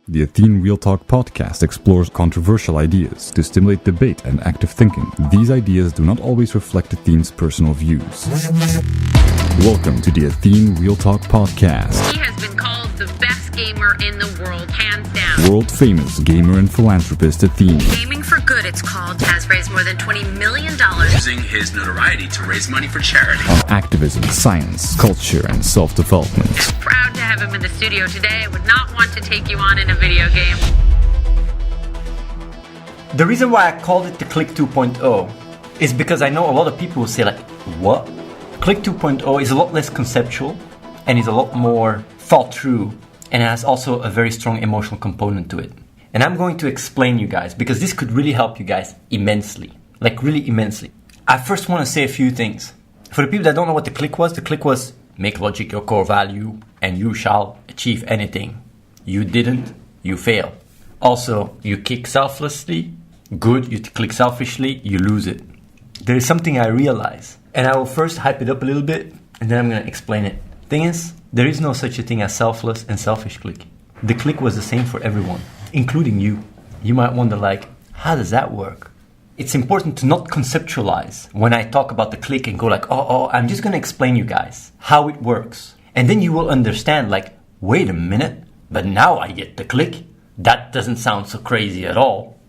The Athene Real Talk Podcast explores controversial ideas to stimulate debate and active thinking. These ideas do not always reflect Athene's personal views. Welcome to the Athene Real Talk Podcast. He has been called the best gamer in the world, hands down. World-famous gamer and philanthropist Athene. Gaming for Good, it's called, has raised more than $20 million. Using his notoriety to raise money for charity. On activism, science, culture, and self-development. Proud to have him in the studio today. I would not want to take you on in a video game. The reason why I called it the Click 2.0 is because I know a lot of people will say like, what? Click 2.0 is a lot less conceptual and is a lot more thought through and has also a very strong emotional component to it. And I'm going to explain you guys because this could really help you guys immensely, like really immensely. I first want to say a few things. For the people that don't know what the click was make logic your core value and you shall achieve anything. You didn't, you fail. Also, you kick selflessly, good, you click selfishly, you lose it. There is something I realize, and I will first hype it up a little bit, and then I'm going to explain it. Thing is, there is no such a thing as selfless and selfish click. The click was the same for everyone, including you. You might wonder like, how does that work? It's important to not conceptualize when I talk about the click and go like, oh, I'm just going to explain you guys how it works. And then you will understand like, wait a minute, but now I get the click. That doesn't sound so crazy at all.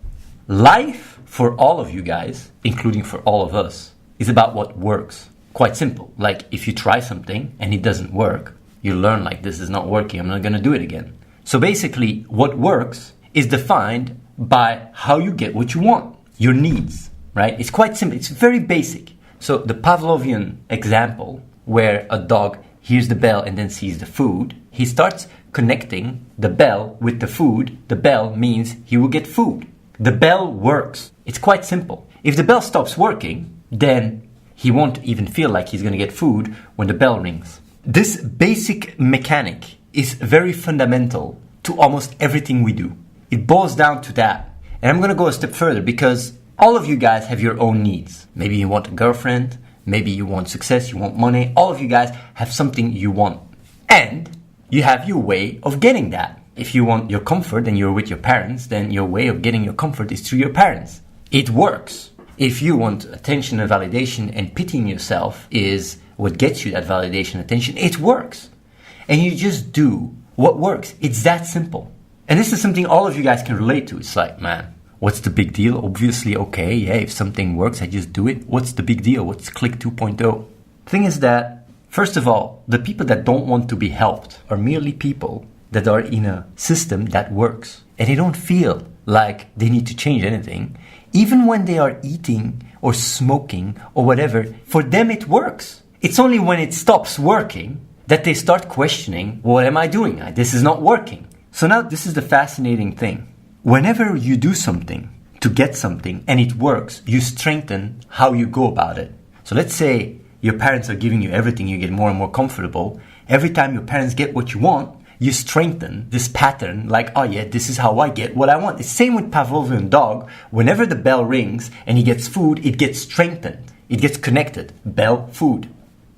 Life for all of you guys, including for all of us, is about what works. Quite simple. Like if you try something and it doesn't work, you learn like this is not working, I'm not going to do it again. So basically what works is defined by how you get what you want, your needs, right? It's quite simple. It's very basic. So the Pavlovian example where a dog hears the bell and then sees the food, he starts connecting the bell with the food. The bell means he will get food. The bell works. It's quite simple. If the bell stops working, then he won't even feel like he's going to get food when the bell rings. This basic mechanic is very fundamental to almost everything we do. It boils down to that. And I'm going to go a step further because all of you guys have your own needs. Maybe you want a girlfriend. Maybe you want success. You want money. All of you guys have something you want. And you have your way of getting that. If you want your comfort and you're with your parents, then your way of getting your comfort is through your parents. It works. If you want attention and validation and pitying yourself is what gets you that validation, attention, it works. And you just do what works. It's that simple. And this is something all of you guys can relate to. It's like, man, what's the big deal? Obviously, okay, yeah, if something works, I just do it. What's the big deal? What's Click 2.0? Thing is that, first of all, the people that don't want to be helped are merely people that are in a system that works. And they don't feel like they need to change anything. Even when they are eating or smoking or whatever, for them it works. It's only when it stops working that they start questioning, what am I doing? This is not working. So now this is the fascinating thing. Whenever you do something to get something and it works, you strengthen how you go about it. So let's say your parents are giving you everything, you get more and more comfortable. Every time your parents get what you want, you strengthen this pattern like, oh yeah, this is how I get what I want. It's the same with Pavlovian dog. Whenever the bell rings and he gets food, it gets strengthened. It gets connected. Bell, food.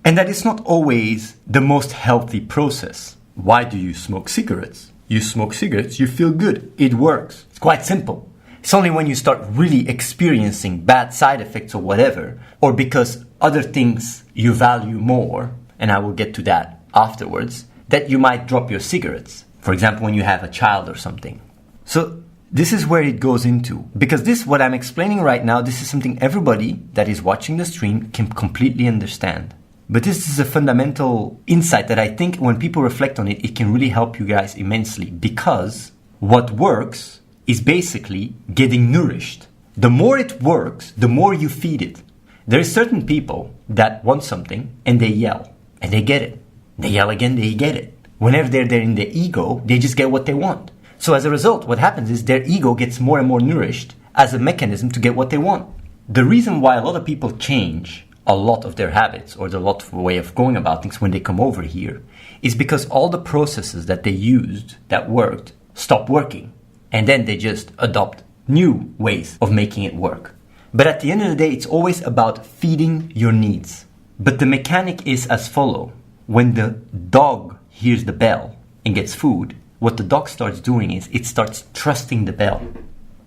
And that is not always the most healthy process. Why do you smoke cigarettes? You smoke cigarettes, you feel good. It works. It's quite simple. It's only when you start really experiencing bad side effects or whatever, or because other things you value more, and I will get to that afterwards, that you might drop your cigarettes. For example, when you have a child or something. So this is where it goes into. Because this, what I'm explaining right now, this is something everybody that is watching the stream can completely understand. But this is a fundamental insight that I think when people reflect on it, it can really help you guys immensely. Because what works is basically getting nourished. The more it works, the more you feed it. There are certain people that want something and they yell and they get it. They yell again, they get it. Whenever they're in their ego, they just get what they want. So as a result, what happens is their ego gets more and more nourished as a mechanism to get what they want. The reason why a lot of people change a lot of their habits or the lot of way of going about things when they come over here is because all the processes that they used that worked stop working. And then they just adopt new ways of making it work. But at the end of the day, it's always about feeding your needs. But the mechanic is as follows. When the dog hears the bell and gets food, what the dog starts doing is it starts trusting the bell.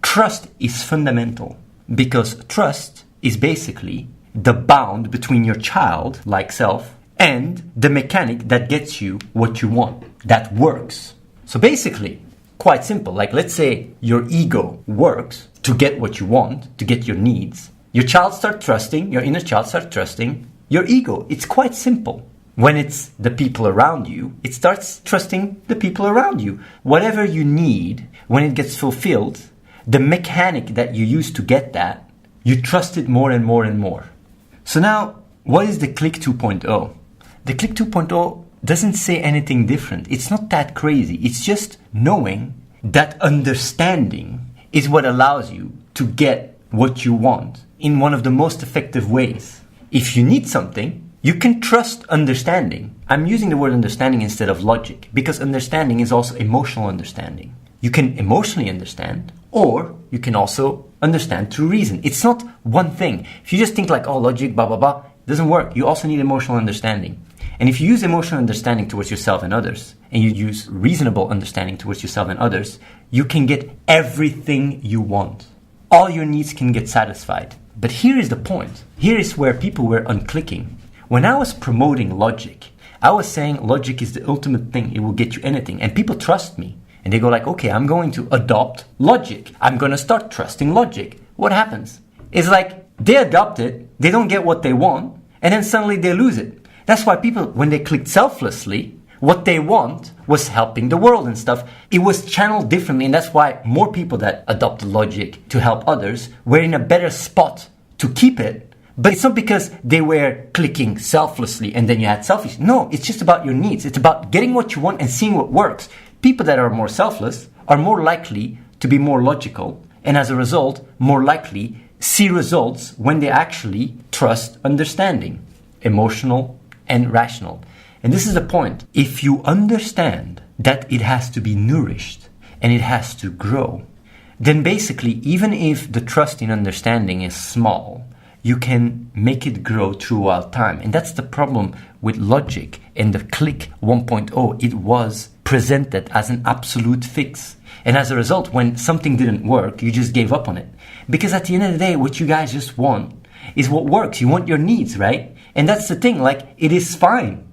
Trust is fundamental because trust is basically the bound between your child-like self and the mechanic that gets you what you want, that works. So basically, quite simple, like let's say your ego works to get what you want, to get your needs. Your child starts trusting, your inner child starts trusting your ego. It's quite simple. When it's the people around you, it starts trusting the people around you. Whatever you need, when it gets fulfilled, the mechanic that you use to get that, you trust it more and more and more. So now, what is the Click 2.0? The Click 2.0 doesn't say anything different. It's not that crazy. It's just knowing that understanding is what allows you to get what you want in one of the most effective ways. If you need something, you can trust understanding. I'm using the word understanding instead of logic because understanding is also emotional understanding. You can emotionally understand, or you can also understand through reason. It's not one thing. If you just think like, oh, logic, blah, blah, blah, it doesn't work. You also need emotional understanding. And if you use emotional understanding towards yourself and others, and you use reasonable understanding towards yourself and others, you can get everything you want. All your needs can get satisfied. But here is the point. Here is where people were unclicking. When I was promoting logic, I was saying logic is the ultimate thing. It will get you anything. And people trust me. And they go like, okay, I'm going to adopt logic. I'm going to start trusting logic. What happens? It's like they adopt it, they don't get what they want, and then suddenly they lose it. That's why people, when they clicked selflessly, what they want was helping the world and stuff. It was channeled differently, and that's why more people that adopted logic to help others were in a better spot to keep it. But it's not because they were clicking selflessly and then you had selfish. No, it's just about your needs. It's about getting what you want and seeing what works. People that are more selfless are more likely to be more logical, and as a result, more likely see results when they actually trust understanding, emotional and rational. And this is the point. If you understand that it has to be nourished and it has to grow, then basically, even if the trust in understanding is small, you can make it grow throughout time. And that's the problem with logic and the Click 1.0. It was presented as an absolute fix. And as a result, when something didn't work, you just gave up on it. Because at the end of the day, what you guys just want is what works. You want your needs, right? And that's the thing, like, it is fine.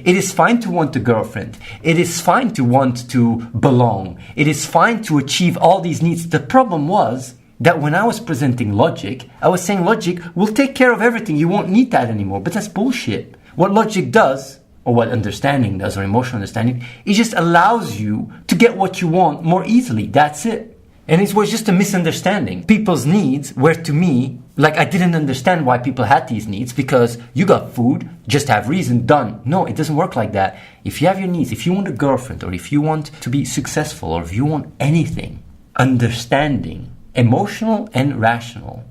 It is fine to want a girlfriend. It is fine to want to belong. It is fine to achieve all these needs. The problem was that when I was presenting logic, I was saying logic will take care of everything. You won't need that anymore. But that's bullshit. What logic does, or what understanding does, or emotional understanding, it just allows you to get what you want more easily. That's it. And it was just a misunderstanding. People's needs were, to me, like, I didn't understand why people had these needs, because you got food, just have reason, done. No, it doesn't work like that. If you have your needs, if you want a girlfriend, or if you want to be successful, or if you want anything, understanding, emotional and rational,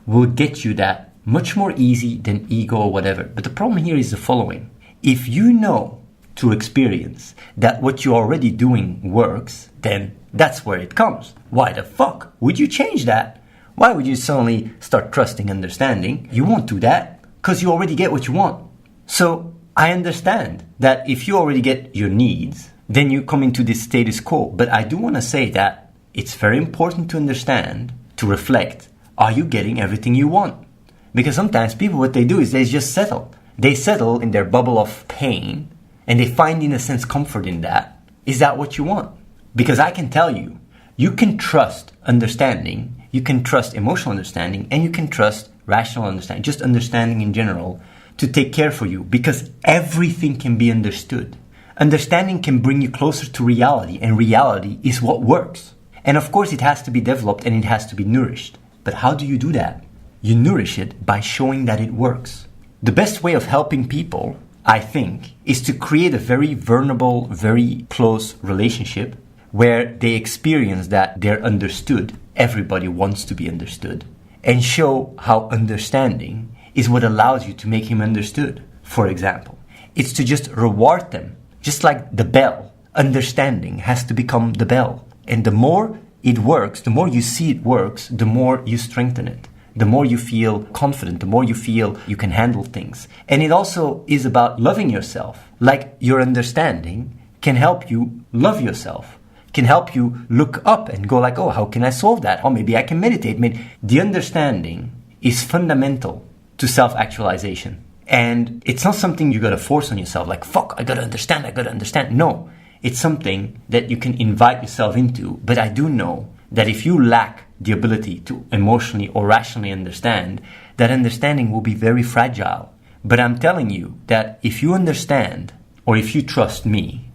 will get you that much more easy than ego or whatever. But the problem here is the following. If you know through experience that what you're already doing works, then that's where it comes. Why the fuck would you change that? Why would you suddenly start trusting understanding? You won't do that because you already get what you want. So I understand that if you already get your needs, then you come into this status quo. But I do want to say that it's very important to understand, to reflect, are you getting everything you want? Because sometimes people, what they do is they just settle. They settle in their bubble of pain and they find, in a sense, comfort in that. Is that what you want? Because I can tell you, you can trust understanding, you can trust emotional understanding, and you can trust rational understanding, just understanding in general, to take care for you, because everything can be understood. Understanding can bring you closer to reality, and reality is what works. And of course, it has to be developed and it has to be nourished. But how do you do that? You nourish it by showing that it works. The best way of helping people, I think, is to create a very vulnerable, very close relationship where they experience that they're understood. Everybody wants to be understood. And show how understanding is what allows you to make him understood. For example, it's to just reward them. Just like the bell, understanding has to become the bell. And the more it works, the more you see it works, the more you strengthen it. The more you feel confident, the more you feel you can handle things. And it also is about loving yourself. Like, your understanding can help you love yourself, can help you look up and go like, oh, how can I solve that? Or maybe I can meditate. I mean, the understanding is fundamental to self-actualization. And it's not something you gotta force on yourself, like, fuck, I gotta understand. No, it's something that you can invite yourself into. But I do know that if you lack the ability to emotionally or rationally understand, that understanding will be very fragile. But I'm telling you that if you understand, or if you trust me,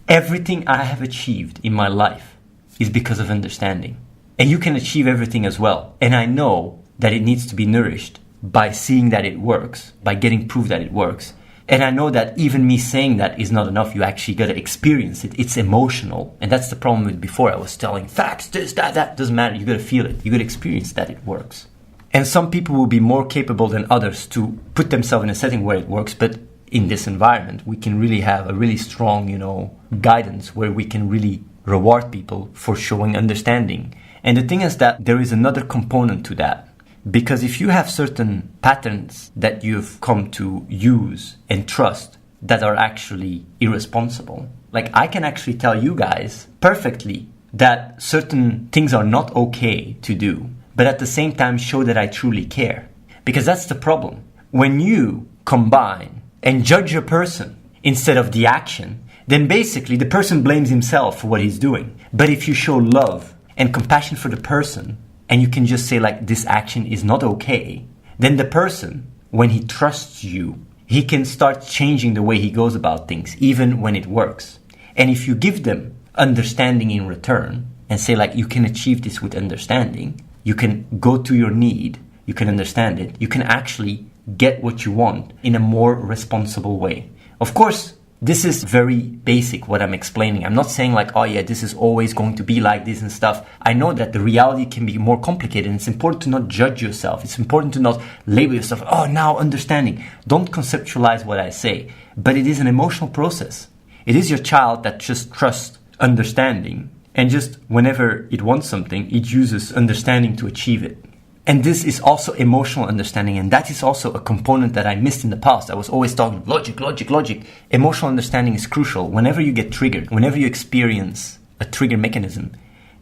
everything I have achieved in my life is because of understanding. And you can achieve everything as well. And I know that it needs to be nourished by seeing that it works, by getting proof that it works. And I know that even me saying that is not enough. You actually got to experience it. It's emotional. And that's the problem with before. I was telling facts, this, that. Doesn't matter. You got to feel it. You got to experience that it works. And some people will be more capable than others to put themselves in a setting where it works. But in this environment, we can really have a really strong, guidance where we can really reward people for showing understanding. And the thing is that there is another component to that. Because if you have certain patterns that you've come to use and trust that are actually irresponsible, like I can actually tell you guys perfectly that certain things are not okay to do, but at the same time show that I truly care. Because that's the problem. When you combine and judge a person instead of the action, then basically the person blames himself for what he's doing. But if you show love and compassion for the person, and you can just say like, this action is not okay, then the person, when he trusts you, he can start changing the way he goes about things, even when it works. And if you give them understanding in return and say like, you can achieve this with understanding, you can go to your need, you can understand it, you can actually get what you want in a more responsible way. Of course, this is very basic, what I'm explaining. I'm not saying like, oh yeah, this is always going to be like this and stuff. I know that the reality can be more complicated, and it's important to not judge yourself. It's important to not label yourself, oh, now understanding. Don't conceptualize what I say. But it is an emotional process. It is your child that just trusts understanding, and just whenever it wants something, it uses understanding to achieve it. And this is also emotional understanding, and that is also a component that I missed in the past. I was always talking logic. Emotional understanding is crucial. Whenever you get triggered, whenever you experience a trigger mechanism,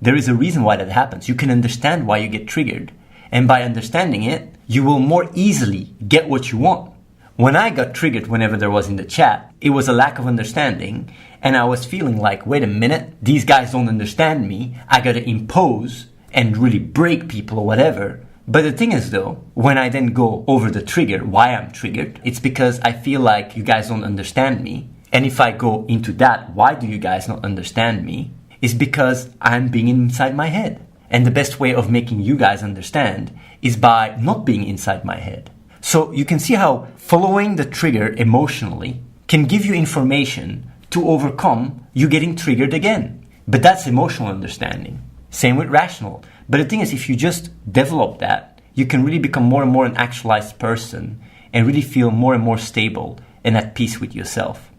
there is a reason why that happens. You can understand why you get triggered. And by understanding it, you will more easily get what you want. When I got triggered whenever there was in the chat, it was a lack of understanding. And I was feeling like, wait a minute, these guys don't understand me. I got to impose and really break people or whatever. But the thing is though, when I then go over the trigger, why I'm triggered, it's because I feel like you guys don't understand me. And if I go into that, why do you guys not understand me? Is because I'm being inside my head. And the best way of making you guys understand is by not being inside my head. So you can see how following the trigger emotionally can give you information to overcome you getting triggered again. But that's emotional understanding. Same with rational. But the thing is, if you just develop that, you can really become more and more an actualized person and really feel more and more stable and at peace with yourself.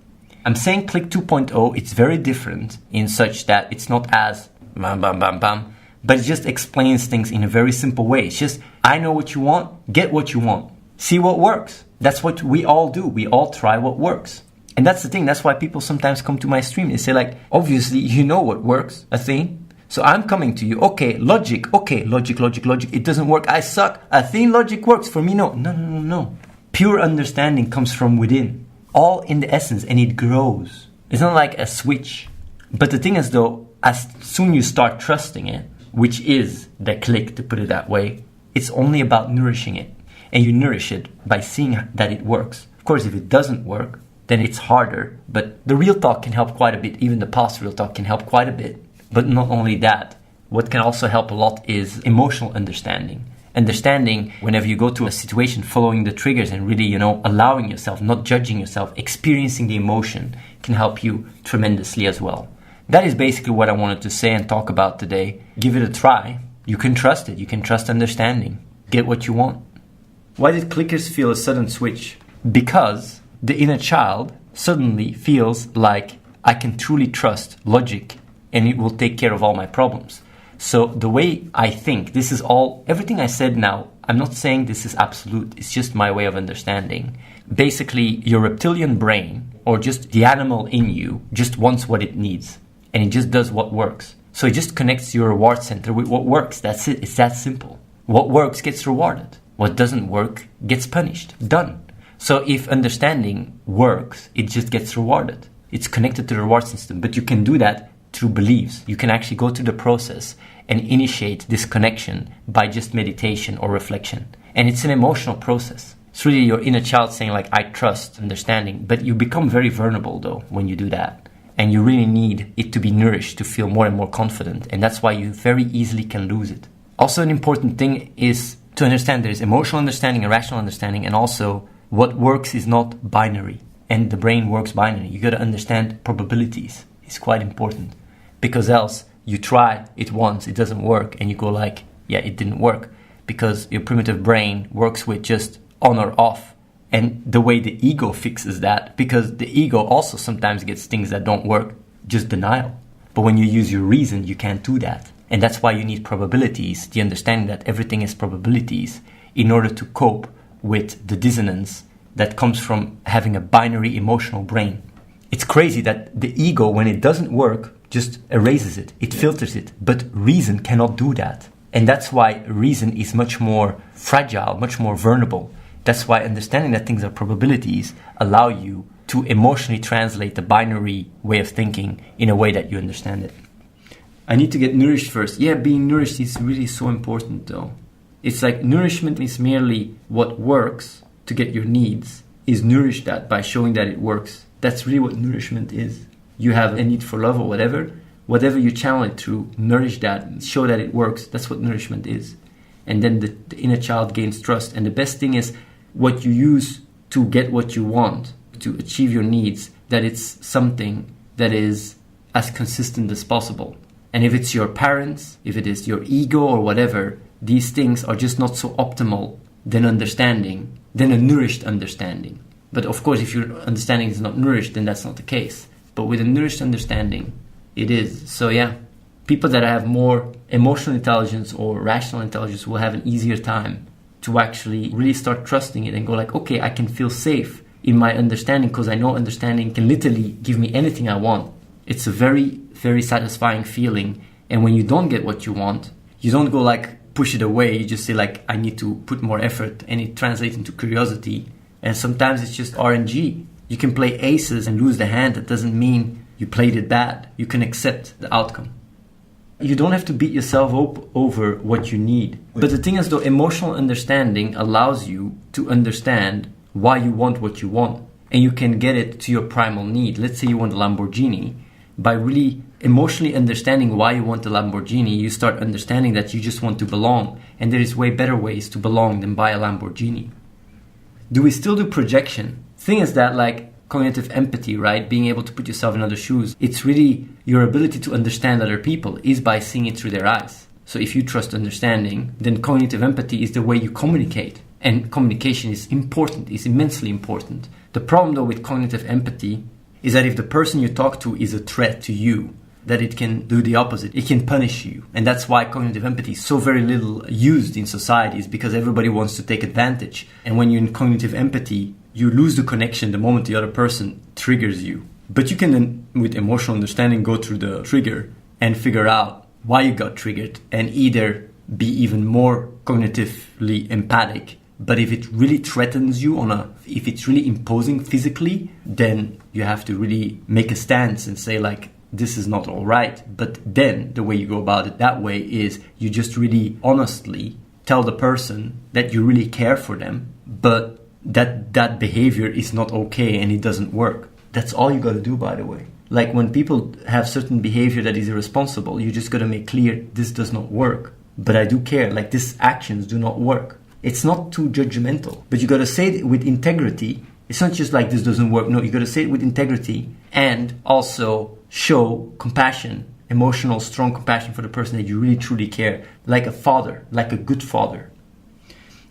I'm saying Click 2.0, it's very different in such that it's not as bam, bam, bam, bam, but it just explains things in a very simple way. It's just, I know what you want, get what you want, see what works. That's what we all do. We all try what works. And that's the thing. That's why people sometimes come to my stream. They say like, obviously, you know what works, Athene. So I'm coming to you, okay, logic, it doesn't work, I suck, Athene logic works, for me no. Pure understanding comes from within, all in the essence, and it grows. It's not like a switch. But the thing is though, as soon you start trusting it, which is the click, to put it that way, it's only about nourishing it. And you nourish it by seeing that it works. Of course, if it doesn't work, then it's harder, but the real talk can help quite a bit, even the past real talk can help quite a bit. But not only that, what can also help a lot is emotional understanding. Understanding whenever you go to a situation, following the triggers and really, allowing yourself, not judging yourself, experiencing the emotion can help you tremendously as well. That is basically what I wanted to say and talk about today. Give it a try. You can trust it. You can trust understanding. Get what you want. Why did clickers feel a sudden switch? Because the inner child suddenly feels like I can truly trust logic and it will take care of all my problems. So the way I think, this is all, everything I said now, I'm not saying this is absolute, it's just my way of understanding. Basically, your reptilian brain, or just the animal in you, just wants what it needs. and it just does what works. So it just connects your reward center with what works. That's it. It's that simple. What works gets rewarded. What doesn't work gets punished. Done. So if understanding works, it just gets rewarded. It's connected to the reward system. But you can do that through beliefs. You can actually go through the process and initiate this connection by just meditation or reflection. And it's an emotional process. It's really your inner child saying like, I trust understanding. But you become very vulnerable though when you do that. And you really need it to be nourished to feel more and more confident. And that's why you very easily can lose it. Also, an important thing is to understand there is emotional understanding and rational understanding. And also what works is not binary. And the brain works binary. You got to understand probabilities. It's quite important. Because else you try it once, it doesn't work. And you go like, yeah, it didn't work. Because your primitive brain works with just on or off. And the way the ego fixes that, because the ego also sometimes gets things that don't work, just denial. But when you use your reason, you can't do that. And that's why you need probabilities, the understanding that everything is probabilities, in order to cope with the dissonance that comes from having a binary emotional brain. It's crazy that the ego, when it doesn't work, just erases it. It filters it. But reason cannot do that. And that's why reason is much more fragile, much more vulnerable. That's why understanding that things are probabilities allow you to emotionally translate the binary way of thinking in a way that you understand it. I need to get nourished first. Yeah, being nourished is really so important though. It's like nourishment is merely what works to get your needs, is nourish that by showing that it works. That's really what nourishment is. You have a need for love or whatever you channel it through, nourish that, show that it works. That's what nourishment is. And then the inner child gains trust. And the best thing is, what you use to get what you want, to achieve your needs, that it's something that is as consistent as possible. And if it's your parents, if it is your ego or whatever, these things are just not so optimal than understanding, than a nourished understanding. But of course, if your understanding is not nourished, then that's not the case. But with a nourished understanding, it is. So yeah, people that have more emotional intelligence or rational intelligence will have an easier time to actually really start trusting it and go like, okay, I can feel safe in my understanding because I know understanding can literally give me anything I want. It's a very, very satisfying feeling. And when you don't get what you want, you don't go like push it away. You just say like, I need to put more effort, and it translates into curiosity. And sometimes it's just RNG. You can play aces and lose the hand. That doesn't mean you played it bad. You can accept the outcome. You don't have to beat yourself up over what you need. But the thing is though, emotional understanding allows you to understand why you want what you want. And you can get it to your primal need. Let's say you want a Lamborghini. By really emotionally understanding why you want a Lamborghini, you start understanding that you just want to belong. And there is way better ways to belong than buy a Lamborghini. Do we still do projection? Thing is that like, cognitive empathy, right? Being able to put yourself in other shoes. It's really your ability to understand other people is by seeing it through their eyes. So if you trust understanding, then cognitive empathy is the way you communicate. And communication is important, is immensely important. The problem though with cognitive empathy is that if the person you talk to is a threat to you, that it can do the opposite. It can punish you. And that's why cognitive empathy is so very little used in societies, because everybody wants to take advantage. And when you're in cognitive empathy, you lose the connection the moment the other person triggers you. But you can then, with emotional understanding, go through the trigger and figure out why you got triggered and either be even more cognitively empathic. But if it really threatens you if it's really imposing physically, then you have to really make a stance and say like, this is not all right. But then the way you go about it that way is you just really honestly tell the person that you really care for them, but that behavior is not okay and it doesn't work. That's all you got to do, by the way. Like when people have certain behavior that is irresponsible, you just got to make clear this does not work. But I do care, like these actions do not work. It's not too judgmental, but you got to say it with integrity. It's not just like this doesn't work. No, you got to say it with integrity and also show compassion, emotional, strong compassion for the person that you really truly care. Like a father, like a good father.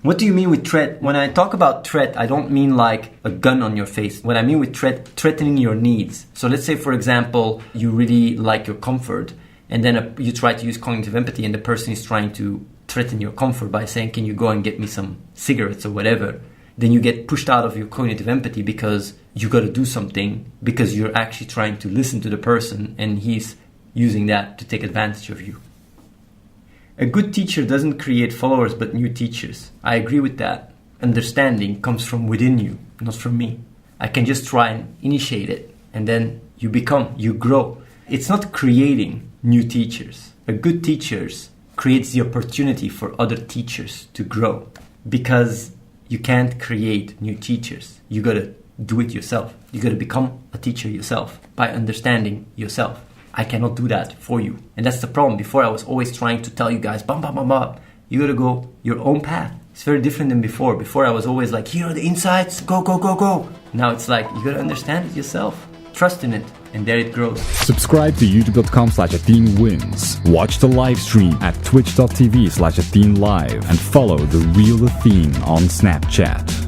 What do you mean with threat? When I talk about threat, I don't mean like a gun on your face. What I mean with threatening your needs. So let's say, for example, you really like your comfort, and then you try to use cognitive empathy, and the person is trying to threaten your comfort by saying, can you go and get me some cigarettes or whatever? Then you get pushed out of your cognitive empathy because you got to do something, because you're actually trying to listen to the person, and he's using that to take advantage of you. A good teacher doesn't create followers but new teachers. I agree with that. Understanding comes from within you, not from me. I can just try and initiate it, and then you grow. It's not creating new teachers. A good teacher creates the opportunity for other teachers to grow, because you can't create new teachers. You gotta do it yourself. You gotta become a teacher yourself by understanding yourself. I cannot do that for you. And that's the problem. Before, I was always trying to tell you guys, bam, bam, bam, bam. You gotta go your own path. It's very different than before. Before, I was always like, here are the insights, go, go, go, go. Now it's like, you gotta understand it yourself. Trust in it, and there it grows. Subscribe to youtube.com/AtheneWins. Watch the live stream at twitch.tv/AtheneLive and follow The Real Athene on Snapchat.